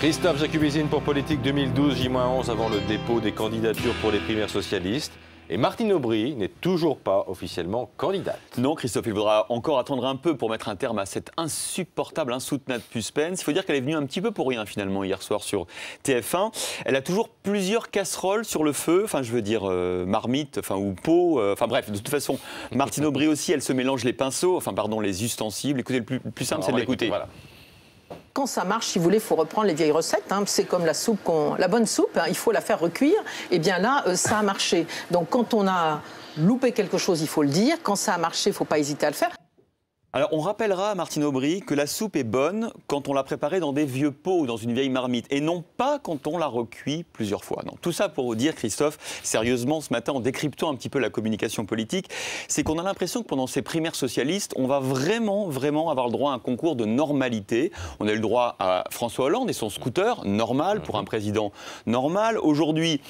Christophe Jacubizine pour Politique 2012, J-11 avant le dépôt des candidatures pour les primaires socialistes. Et Martine Aubry n'est toujours pas officiellement candidate. Non, Christophe, il faudra encore attendre un peu pour mettre un terme à cette insupportable, insoutenable suspense. Il faut dire qu'elle est venue un petit peu pour rien, finalement, hier soir sur TF1. Elle a toujours plusieurs casseroles sur le feu, enfin, je veux dire, marmite, enfin, ou pot, enfin, bref, de toute façon, Martine Aubry aussi, elle se mélange les pinceaux, enfin, pardon, les ustensiles. Écoutez, le plus simple, c'est de l'écouter. Voilà. Quand ça marche, si vous voulez, il faut reprendre les vieilles recettes. C'est comme la soupe, la bonne soupe, il faut la faire recuire. Et bien là, ça a marché. Donc quand on a loupé quelque chose, il faut le dire. Quand ça a marché, il ne faut pas hésiter à le faire. Alors, on rappellera à Martine Aubry que la soupe est bonne quand on l'a préparée dans des vieux pots ou dans une vieille marmite, et non pas quand on la recuit plusieurs fois. Non. Tout ça pour vous dire, Christophe, sérieusement, ce matin, en décryptant un petit peu la communication politique, c'est qu'on a l'impression que pendant ces primaires socialistes, on va vraiment avoir le droit à un concours de normalité. On a eu le droit à François Hollande et son scooter, normal, pour un président normal. Aujourd'hui,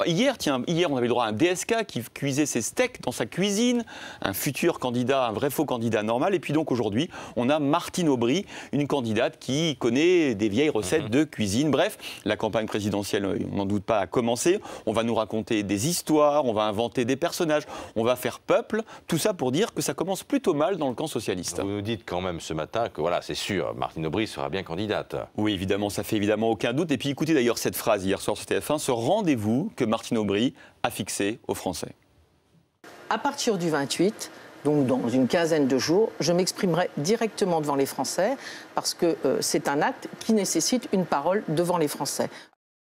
hier, on avait le droit à un DSK qui cuisait ses steaks dans sa cuisine, un futur candidat, un vrai faux candidat normal, et puis donc aujourd'hui, on a Martine Aubry, une candidate qui connaît des vieilles recettes de cuisine. Bref, la campagne présidentielle, on n'en doute pas, a commencé. On va nous raconter des histoires, on va inventer des personnages, on va faire peuple. Tout ça pour dire que ça commence plutôt mal dans le camp socialiste. Vous nous dites quand même ce matin que voilà, c'est sûr, Martine Aubry sera bien candidate. Oui, évidemment, ça fait évidemment aucun doute. Et puis écoutez d'ailleurs cette phrase hier soir sur TF1, ce rendez-vous que Martine Aubry a fixé aux Français. À partir du 28, donc dans une quinzaine de jours, je m'exprimerai directement devant les Français parce que c'est un acte qui nécessite une parole devant les Français.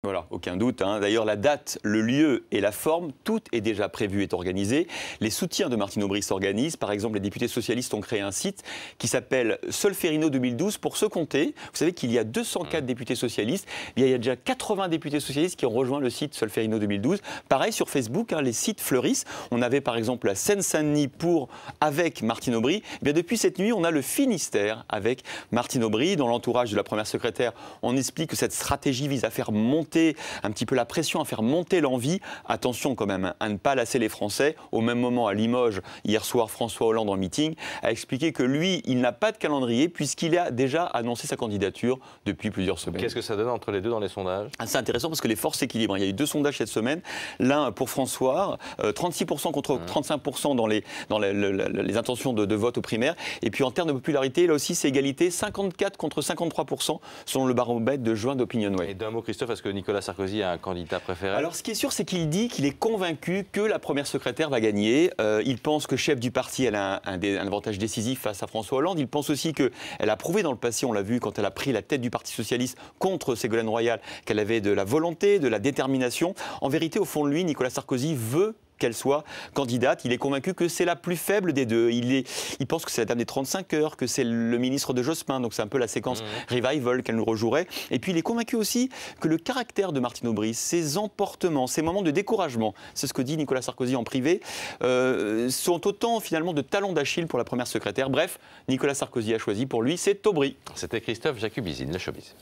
Voilà, aucun doute. D'ailleurs, la date, le lieu et la forme, tout est déjà prévu et organisé. Les soutiens de Martine Aubry s'organisent. Par exemple, les députés socialistes ont créé un site qui s'appelle Solferino 2012 pour se compter. Vous savez qu'il y a 204 députés socialistes. Il y a déjà 80 députés socialistes qui ont rejoint le site Solferino 2012. Pareil sur Facebook, les sites fleurissent. On avait par exemple la Seine-Saint-Denis avec Martine Aubry. Eh bien, depuis cette nuit, on a le Finistère avec Martine Aubry. Dans l'entourage de la première secrétaire, on explique que cette stratégie vise à faire monter un petit peu la pression, à faire monter l'envie. Attention quand même à ne pas lasser les Français. Au même moment, à Limoges, hier soir, François Hollande en meeting a expliqué que lui, il n'a pas de calendrier puisqu'il a déjà annoncé sa candidature depuis plusieurs semaines. Qu'est-ce que ça donne entre les deux dans les sondages? C'est intéressant parce que les forces s'équilibrent. Il y a eu 2 sondages cette semaine. L'un pour François, 36% contre 35% dans les intentions de vote aux primaires. Et puis en termes de popularité, là aussi, c'est égalité, 54 contre 53% selon le baromètre de juin d'Opinionway. Et d'un mot, Christophe, est-ce que Nicolas Sarkozy a un candidat préféré? Alors, ce qui est sûr, c'est qu'il dit qu'il est convaincu que la première secrétaire va gagner. Il pense que chef du parti, elle a un avantage décisif face à François Hollande. Il pense aussi qu'elle a prouvé dans le passé, on l'a vu quand elle a pris la tête du Parti socialiste contre Ségolène Royal, qu'elle avait de la volonté, de la détermination. En vérité, au fond de lui, Nicolas Sarkozy veut qu'elle soit candidate. Il est convaincu que c'est la plus faible des deux. Il pense que c'est la dame des 35 heures, que c'est le ministre de Jospin, donc c'est un peu la séquence revival qu'elle nous rejouerait. Et puis il est convaincu aussi que le caractère de Martine Aubry, ses emportements, ses moments de découragement, c'est ce que dit Nicolas Sarkozy en privé, sont autant finalement de talons d'Achille pour la première secrétaire. Bref, Nicolas Sarkozy a choisi pour lui, c'est Aubry. C'était Christophe Jacubizine, le showbiz.